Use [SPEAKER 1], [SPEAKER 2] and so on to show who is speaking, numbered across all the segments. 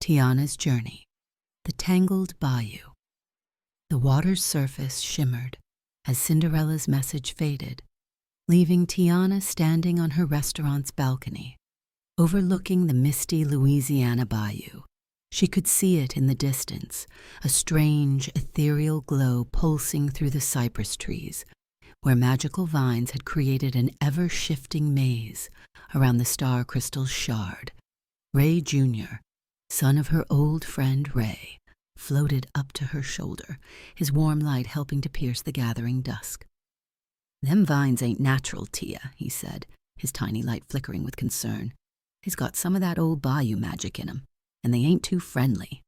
[SPEAKER 1] Tiana's Journey, the Tangled Bayou. The water's surface shimmered as Cinderella's message faded, leaving Tiana standing on her restaurant's balcony, overlooking the misty Louisiana bayou. She could see it in the distance, a strange, ethereal glow pulsing through the cypress trees, where magical vines had created an ever-shifting maze around the star crystal's shard. Ray Jr., son of her old friend Ray, floated up to her shoulder, his warm light helping to pierce the gathering dusk. "Them vines ain't natural, Tia," he said, his tiny light flickering with concern. "He's got some of that old bayou magic in 'em, and they ain't too friendly."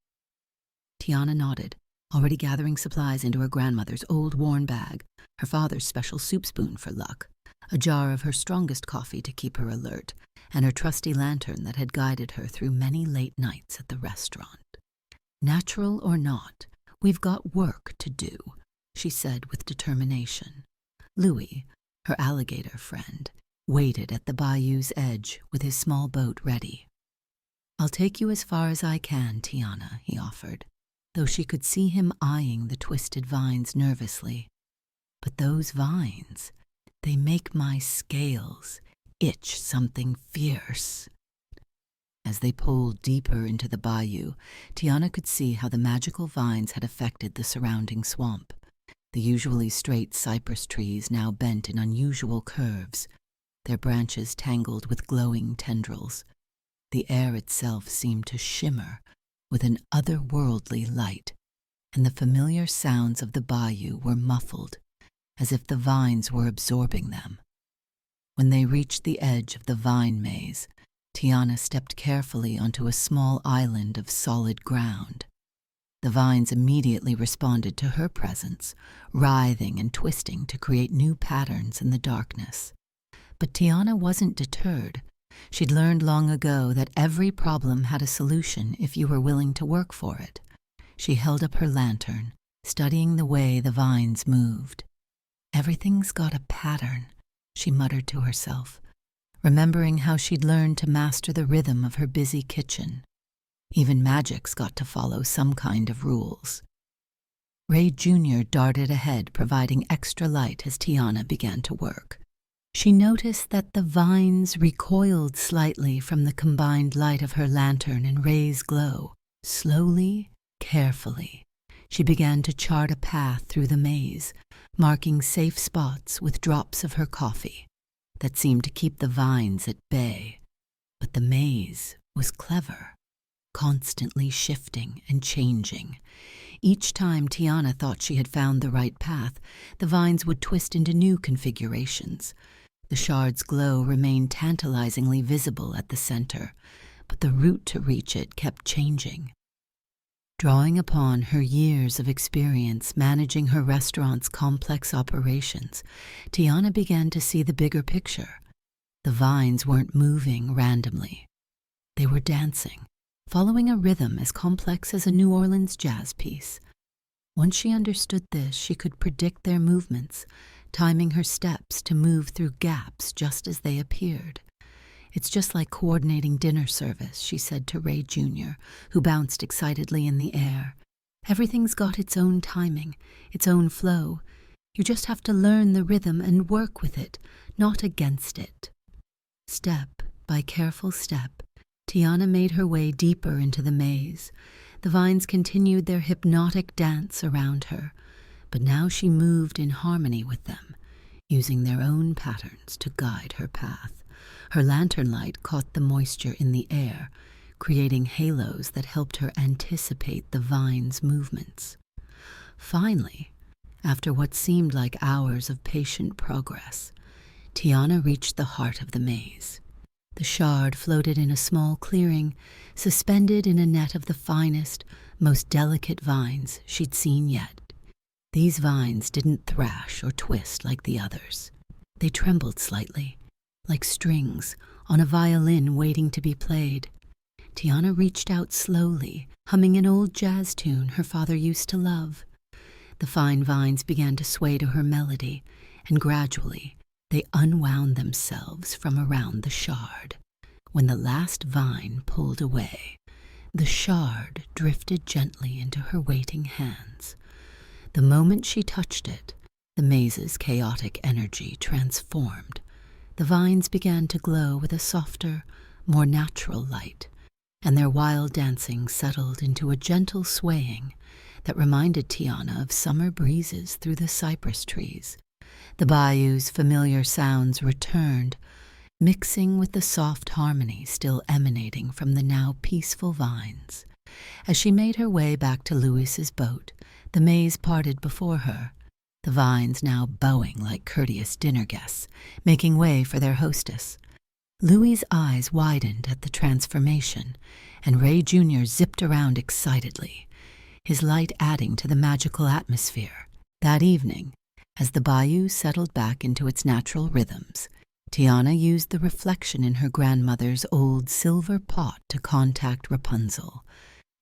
[SPEAKER 1] Tiana nodded, already gathering supplies into her grandmother's old worn bag, her father's special soup spoon for luck, a jar of her strongest coffee to keep her alert, and her trusty lantern that had guided her through many late nights at the restaurant. "Natural or not, we've got work to do," she said with determination. Louis, her alligator friend, waited at the bayou's edge with his small boat ready. "I'll take you as far as I can, Tiana," he offered, though she could see him eyeing the twisted vines nervously. "But those vines, they make my scales itch something fierce." As they pulled deeper into the bayou, Tiana could see how the magical vines had affected the surrounding swamp. The usually straight cypress trees now bent in unusual curves, their branches tangled with glowing tendrils. The air itself seemed to shimmer with an otherworldly light, and the familiar sounds of the bayou were muffled, as if the vines were absorbing them. When they reached the edge of the vine maze, Tiana stepped carefully onto a small island of solid ground. The vines immediately responded to her presence, writhing and twisting to create new patterns in the darkness. But Tiana wasn't deterred. She'd learned long ago that every problem had a solution if you were willing to work for it. She held up her lantern, studying the way the vines moved. "Everything's got a pattern," she muttered to herself, remembering how she'd learned to master the rhythm of her busy kitchen. Even magic's got to follow some kind of rules. Ray Jr. darted ahead, providing extra light as Tiana began to work. She noticed that the vines recoiled slightly from the combined light of her lantern and Ray's glow. Slowly, carefully, she began to chart a path through the maze, marking safe spots with drops of her coffee that seemed to keep the vines at bay. But the maze was clever, constantly shifting and changing. Each time Tiana thought she had found the right path, the vines would twist into new configurations. The shard's glow remained tantalizingly visible at the center, but the route to reach it kept changing. Drawing upon her years of experience managing her restaurant's complex operations, Tiana began to see the bigger picture. The vines weren't moving randomly. They were dancing, following a rhythm as complex as a New Orleans jazz piece. Once she understood this, she could predict their movements, timing her steps to move through gaps just as they appeared. "It's just like coordinating dinner service," she said to Ray Jr., who bounced excitedly in the air. "Everything's got its own timing, its own flow. You just have to learn the rhythm and work with it, not against it." Step by careful step, Tiana made her way deeper into the maze. The vines continued their hypnotic dance around her, but now she moved in harmony with them, using their own patterns to guide her path. Her lantern light caught the moisture in the air, creating halos that helped her anticipate the vines' movements. Finally, after what seemed like hours of patient progress, Tiana reached the heart of the maze. The shard floated in a small clearing, suspended in a net of the finest, most delicate vines she'd seen yet. These vines didn't thrash or twist like the others. They trembled slightly, like strings on a violin waiting to be played. Tiana reached out slowly, humming an old jazz tune her father used to love. The fine vines began to sway to her melody, and gradually they unwound themselves from around the shard. When the last vine pulled away, The shard drifted gently into her waiting hands. The moment she touched it, the maze's chaotic energy transformed. The vines began to glow with a softer, more natural light, and their wild dancing settled into a gentle swaying that reminded Tiana of summer breezes through the cypress trees. The bayou's familiar sounds returned, mixing with the soft harmony still emanating from the now peaceful vines. As she made her way back to Louis's boat, the maze parted before her, the vines now bowing like courteous dinner guests, making way for their hostess. Louis's eyes widened at the transformation, and Ray Jr. zipped around excitedly, his light adding to the magical atmosphere. That evening, as the bayou settled back into its natural rhythms, Tiana used the reflection in her grandmother's old silver pot to contact Rapunzel.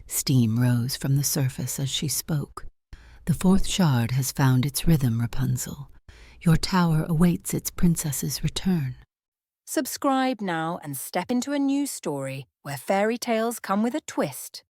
[SPEAKER 1] Steam rose from the surface as she spoke. "The fourth shard has found its rhythm, Rapunzel. Your tower awaits its princess's return."
[SPEAKER 2] Subscribe now and step into a new story where fairy tales come with a twist.